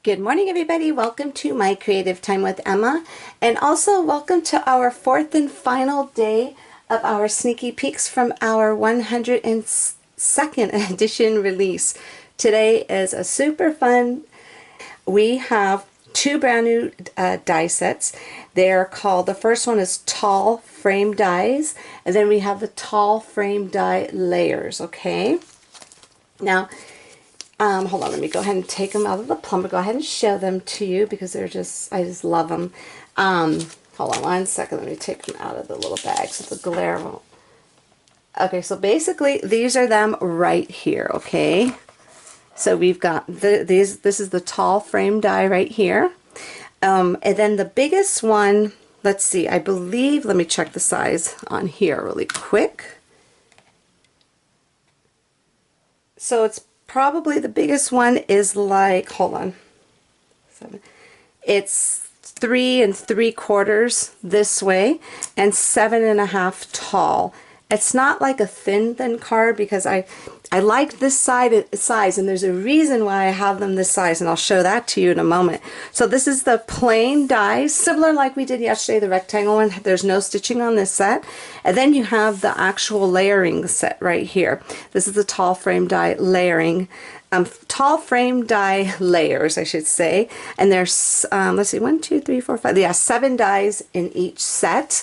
Good morning, everybody. Welcome to my Creative Time with Emma, and also welcome to our fourth and final day of our sneaky peeks from our 102nd edition release. Today is a super fun. We have two brand new die sets. They're called, the first one is Tall Frame Dies, and then we have the Tall Frame Die Layers, okay? Now, hold on, let me go ahead and take them out of the plumber. Go ahead and show them to you because they're just, I just love them. Hold on one second, let me take them out of the little bag so the glare won't. Okay, so basically these are them right here, okay? So we've got this is the Tall Frame Die right here. And then the biggest one, let's see, I believe, let me check the size on here really quick. So it's probably the biggest one is like, hold on, it's 3 3/4 this way and 7 1/2 tall. It's not like a thin card because I like this size, and there's a reason why I have them this size, and I'll show that to you in a moment. So this is the plain dies, similar like we did yesterday, the rectangle one. There's no stitching on this set. And then you have the actual layering set right here. This is the Tall Frame Die layering. Tall Frame Die layers, I should say. And there's, let's see, 1, 2, 3, 4, 5. Yeah, 7 dies in each set.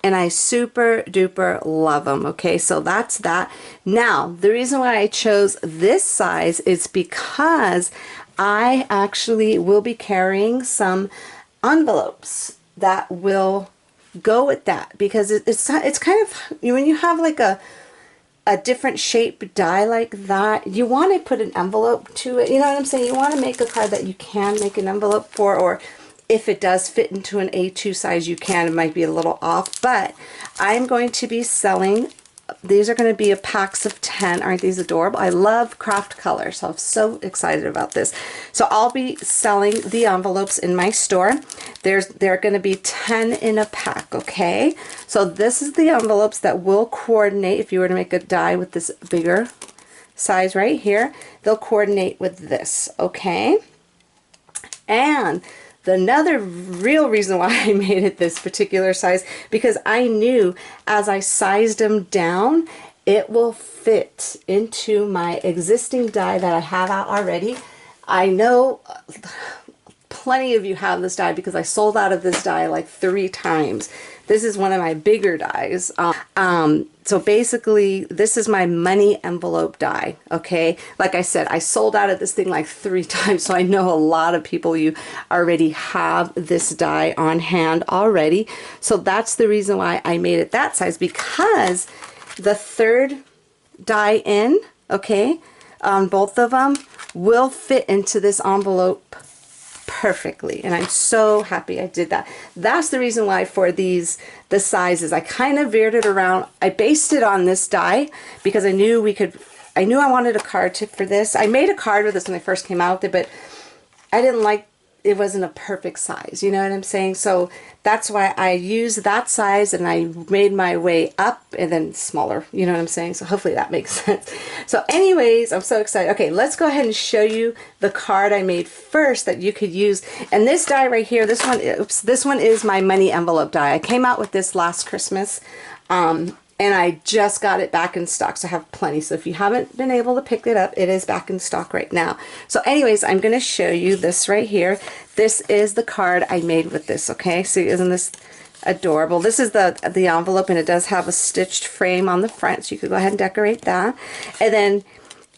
And I super duper love them. Okay, so that's that. Now, the reason why I chose this size is because I actually will be carrying some envelopes that will go with that, because it's kind of, when you have like a different shape die like that, you want to put an envelope to it. You know what I'm saying? You want to make a card that you can make an envelope for, or if it does fit into an A2 size, you can. It might be a little off, but I'm going to be selling, these are going to be a packs of 10. Aren't these adorable? I love craft color, so I'm so excited about this. So I'll be selling the envelopes in my store. They're going to be 10 in a pack, okay? So this is the envelopes that will coordinate if you were to make a die with this bigger size right here. They'll coordinate with this, okay? And another real reason why I made it this particular size, because I knew as I sized them down, it will fit into my existing die that I have out already. I know plenty of you have this die because I sold out of this die like 3 times. This is one of my bigger dies. So basically, this is my money envelope die, okay? Like I said, I sold out of this thing like 3 times, so I know a lot of people, you already have this die on hand already. So that's the reason why I made it that size, because the third die in, okay, on both of them will fit into this envelope perfectly, and I'm so happy I did that. That's the reason why for the sizes, I kind of veered it around. I based it on this die because I knew I wanted a card for this. I made a card with this when I first came out with it, but I didn't like, it wasn't a perfect size, you know what I'm saying? So that's why I used that size, and I made my way up and then smaller, you know what I'm saying? So hopefully that makes sense. So anyways, I'm so excited. Okay, let's go ahead and show you the card I made first that you could use. And this die right here, this one, oops, this one is my money envelope die. I came out with this last Christmas. And I just got it back in stock, so I have plenty. So if you haven't been able to pick it up, it is back in stock right now. So anyways, I'm going to show you this right here. This is the card I made with this, okay? See, isn't this adorable? This is the envelope, and it does have a stitched frame on the front, so you could go ahead and decorate that. And then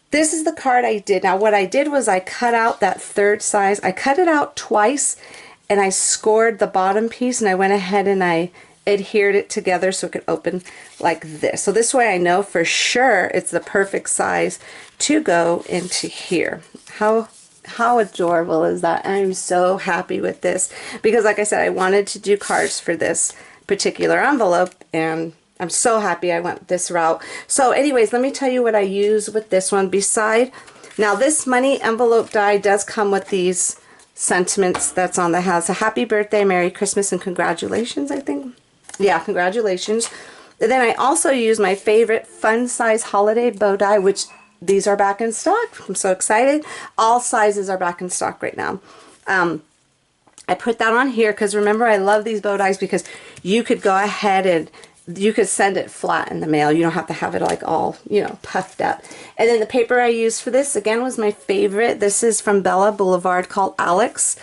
this is the card I did. Now what I did was I cut out that third size. I cut it out twice, and I scored the bottom piece, and I went ahead and I adhered it together so it could open like this. So this way I know for sure it's the perfect size to go into here. How adorable is that? I'm so happy with this because, like I said, I wanted to do cards for this particular envelope, and I'm so happy I went this route. So anyways, let me tell you what I use with this one. Now this money envelope die does come with these sentiments that's on the house. A happy birthday, Merry Christmas, and congratulations, I think. Yeah, congratulations. And then I also use my favorite fun size holiday bow die, which these are back in stock. I'm so excited. All sizes are back in stock right now. I put that on here because remember, I love these bow ties because you could go ahead and you could send it flat in the mail. You don't have to have it like all, you know, puffed up. And then the paper I used for this, again, was my favorite. This is from Bella Boulevard called Alex.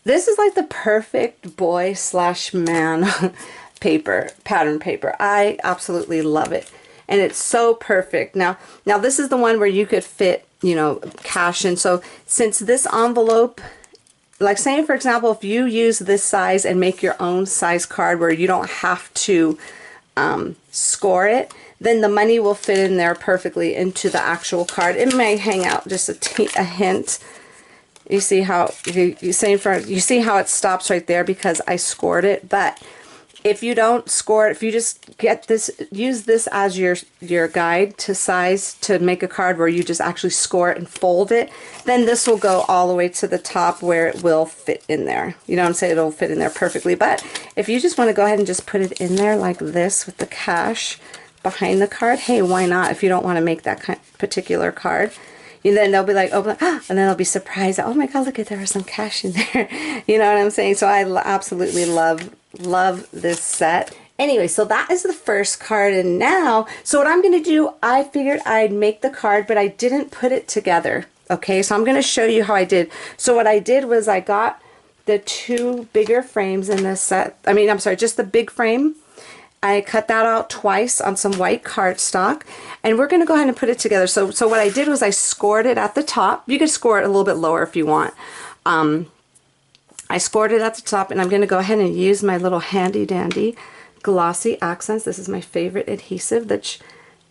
This is like the perfect boy / man paper, pattern paper. I absolutely love it. And it's so perfect. Now this is the one where you could fit, you know, cash in. So since this envelope, like saying, for example, if you use this size and make your own size card where you don't have to score it, then the money will fit in there perfectly into the actual card. It may hang out just a hint. You see how you see how it stops right there because I scored it. But if you don't score it, if you just get this, use this as your guide to size to make a card where you just actually score it and fold it, then this will go all the way to the top where it will fit in there. You know what I'm saying? It'll fit in there perfectly. But if you just want to go ahead and just put it in there like this with the cash behind the card, hey, why not? If you don't want to make that particular card, and then they'll be like, oh, and then they'll be surprised. Oh my God, look at, there was some cash in there. You know what I'm saying? So I absolutely love this set. Anyway, so that is the first card. And now, so what I'm going to do, I figured I'd make the card, but I didn't put it together. Okay, so I'm going to show you how I did. So what I did was I got the 2 bigger frames in this set. I mean, I'm sorry, just the big frame. I cut that out twice on some white cardstock, and we're going to go ahead and put it together. So what I did was I scored it at the top. You could score it a little bit lower if you want. I scored it at the top, and I'm going to go ahead and use my little handy dandy glossy accents. This is my favorite adhesive, which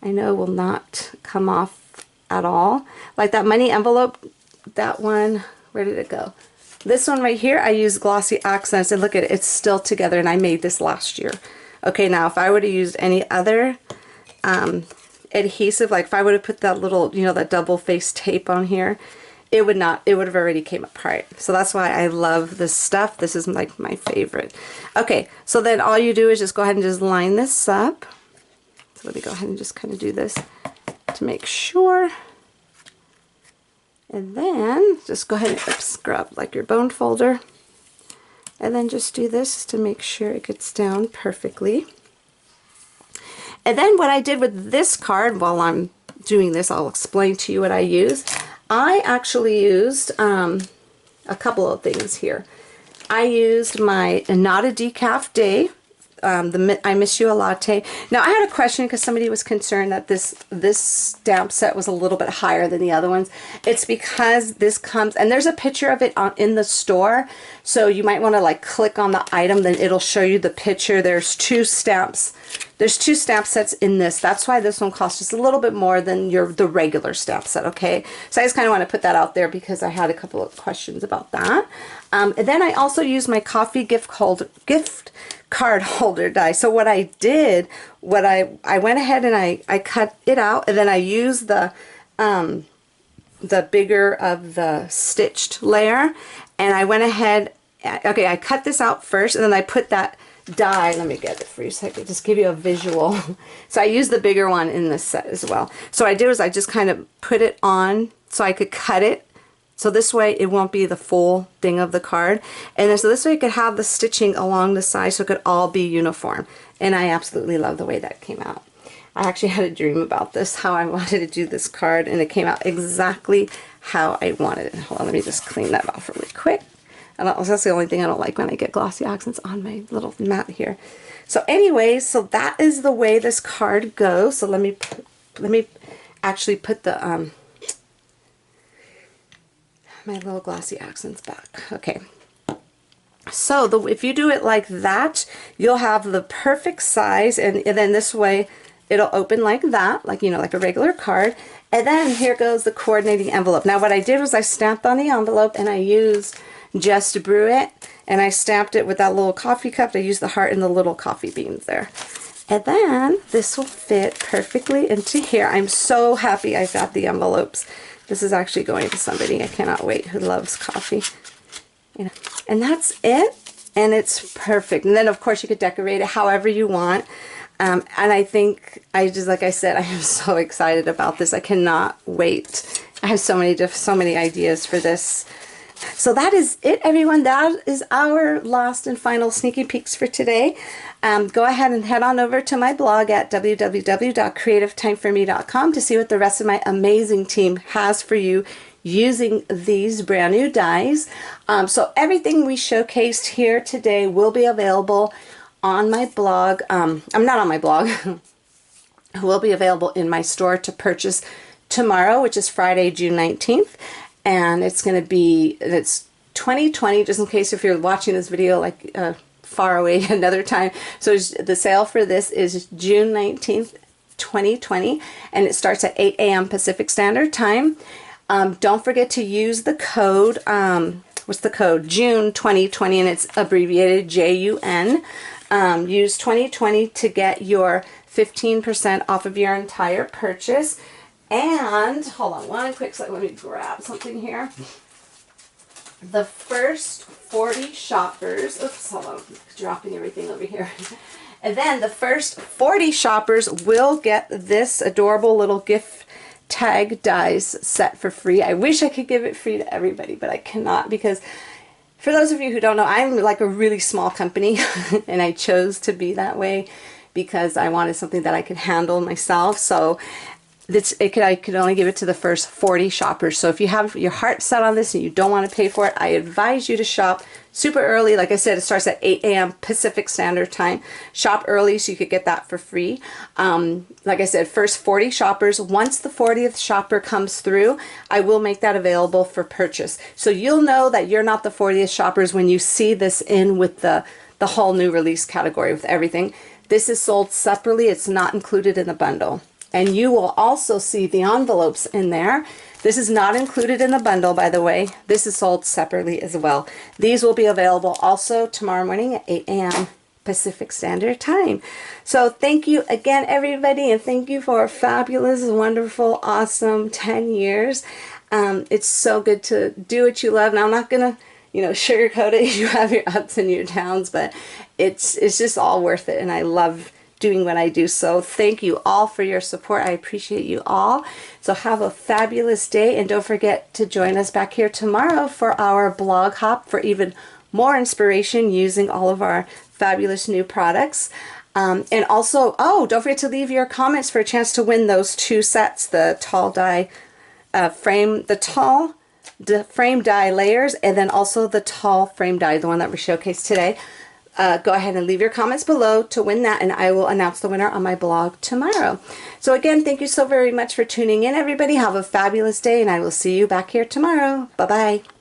I know will not come off at all. Like that money envelope, that one, where did it go? This one right here, I use glossy accents, and look at it, it's still together, and I made this last year. Okay, now if I would have used any other adhesive, like if I would have put that little, you know, that double face tape on here, it would have already came apart. So that's why I love this stuff. This is like my favorite. Okay, so then all you do is just go ahead and just line this up. So let me go ahead and just kind of do this to make sure. And then just go ahead and scrub like your bone folder. And then just do this to make sure it gets down perfectly. And then what I did with this card, while I'm doing this, I'll explain to you what I used. I actually used a couple of things here. I used my Not a Decaf Day, I Miss You a Latte. Now I had a question because somebody was concerned that this stamp set was a little bit higher than the other ones. It's because this comes, and there's a picture of it in the store, so you might want to like click on the item, then it'll show you the picture. There's 2 stamps. There's 2 stamp sets in this. That's why this one costs just a little bit more than the regular stamp set, okay? So I just kind of want to put that out there because I had a couple of questions about that. And then I also used my coffee gift card holder die. So what I did, I went ahead and I cut it out, and then I used the bigger of the stitched layer, and I went ahead, okay, I cut this out first, and then I put that die, let me get it for you so I can just give you a visual. So I used the bigger one in this set as well. So what I did was I just kind of put it on so I could cut it. So this way it won't be the full thing of the card. And then so this way you could have the stitching along the side so it could all be uniform. And I absolutely love the way that came out. I actually had a dream about this, how I wanted to do this card, and it came out exactly how I wanted it. Hold on, let me just clean that off really quick. And that's the only thing I don't like when I get glossy accents on my little mat here. So anyways, so that is the way this card goes. So let me actually put the my little glossy accents back. Okay. So if you do it like that, you'll have the perfect size, and then this way it'll open like that, like, you know, like a regular card. And then here goes the coordinating envelope. Now what I did was I stamped on the envelope, and I used Just Brew It, and I stamped it with that little coffee cup. I used the heart and the little coffee beans there. And then this will fit perfectly into here. I'm so happy I got the envelopes. This is actually going to somebody, I cannot wait, who loves coffee. You know, and that's it, and it's perfect. And then of course you could decorate it however you want. And I think, like I said, I am so excited about this. I cannot wait. I have so many ideas for this. So that is it, everyone. That is our last and final sneaky peeks for today. Go ahead and head on over to my blog at www.creativetimeforme.com to see what the rest of my amazing team has for you using these brand new dies. So everything we showcased here today will be available on my blog. I'm not on my blog. It will be available in my store to purchase tomorrow, which is Friday, June 19th. And it's going to be, it's 2020, just in case if you're watching this video like far away another time. So the sale for this is June 19th, 2020, and it starts at 8 a.m. Pacific Standard Time. Don't forget to use the code, what's the code? June 2020, and it's abbreviated JUN. Use 2020 to get your 15% off of your entire purchase. And hold on one quick second, let me grab something here. The first 40 shoppers, oops, hold on, dropping everything over here. And then the first 40 shoppers will get this adorable little gift tag dies set for free. I wish I could give it free to everybody, but I cannot, because for those of you who don't know, I'm like a really small company and I chose to be that way because I wanted something that I could handle myself. So I could only give it to the first 40 shoppers. So if you have your heart set on this and you don't want to pay for it, I advise you to shop super early. Like I said, it starts at 8 a.m. Pacific Standard Time. Shop early so you could get that for free. Like I said, first 40 shoppers. Once the 40th shopper comes through, I will make that available for purchase. So you'll know that you're not the 40th shoppers when you see this in with the whole new release category with everything. This is sold separately. It's not included in the bundle. And you will also see the envelopes in there. This is not included in the bundle, by the way. This is sold separately as well. These will be available also tomorrow morning at 8 a.m. Pacific Standard Time. So thank you again, everybody, and thank you for a fabulous, wonderful, awesome 10 years. It's so good to do what you love. Now, I'm not going to, sugarcoat it. You have your ups and your downs, but it's just all worth it, and I love doing what I do. So thank you all for your support. I appreciate you all. So have a fabulous day, and don't forget to join us back here tomorrow for our blog hop for even more inspiration using all of our fabulous new products. And also, don't forget to leave your comments for a chance to win those 2 sets, the tall die frame, the frame die layers, and then also the tall frame die, the one that we showcased today. Go ahead and leave your comments below to win that, and I will announce the winner on my blog tomorrow. So again, thank you so very much for tuning in, everybody. Have a fabulous day, and I will see you back here tomorrow. Bye-bye.